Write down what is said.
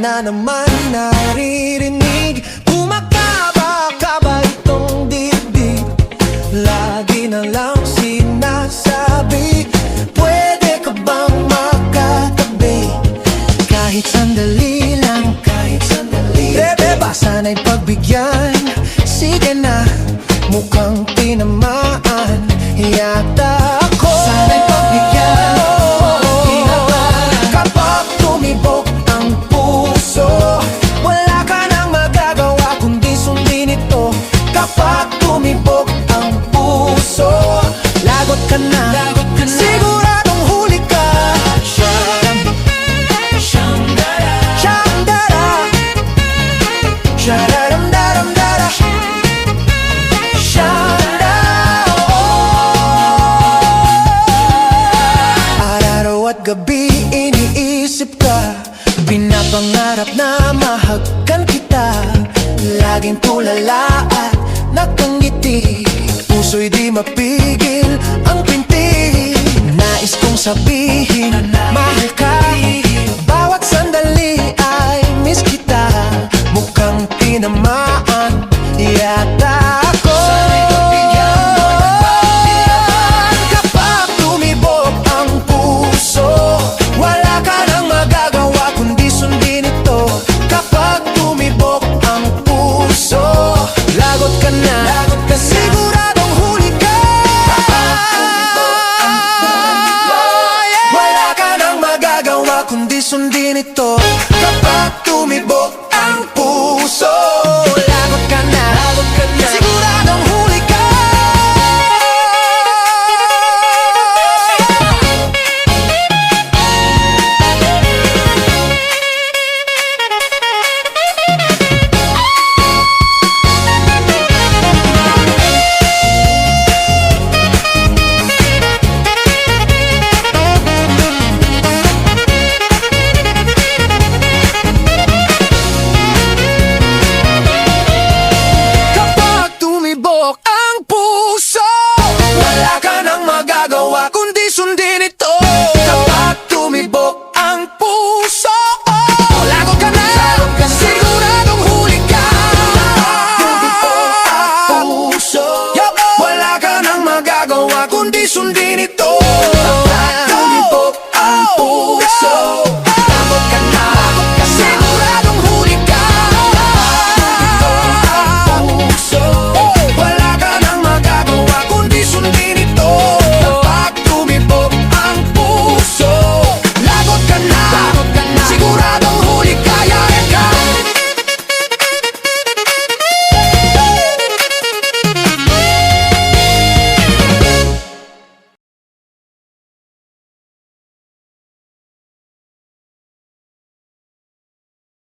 na naman naririnig. Kumakaba-kaba itong dibdib, lagi na lang sinasabi, pwede ka bang makatabi? Kahit sandali lang, kahit sandali. Bebe, ba sana'y pagbigyan? Sige na, mukhang tinamaan yata ako. Sana'y pagbigyan, kapag tumibok ang puso, wala ka nang magagawa kundi sundin ito. Kapag tumibok ang puso, lagot ka na, siguradong huli ka. Shamdara, shararamdaramdara, Shamdara. Araw at gabi iniisip ka, pinapangarap na mahagkan kita. Laging tulala at nakangiti, puso'y di mapigil ang pinti. Nais kong sabihin, mahal ka, bawat sandali ay miss kita. Mukhang tinamaan yata ako. Kapag tumibok ang puso, wala ka nang magagawa kundi sundin ito. Kapag tumibok ang puso, lagot ka na, siguradong huli ka. Wala ka nang magagawa kundi sundin ito. Kapag tumibok ang puso,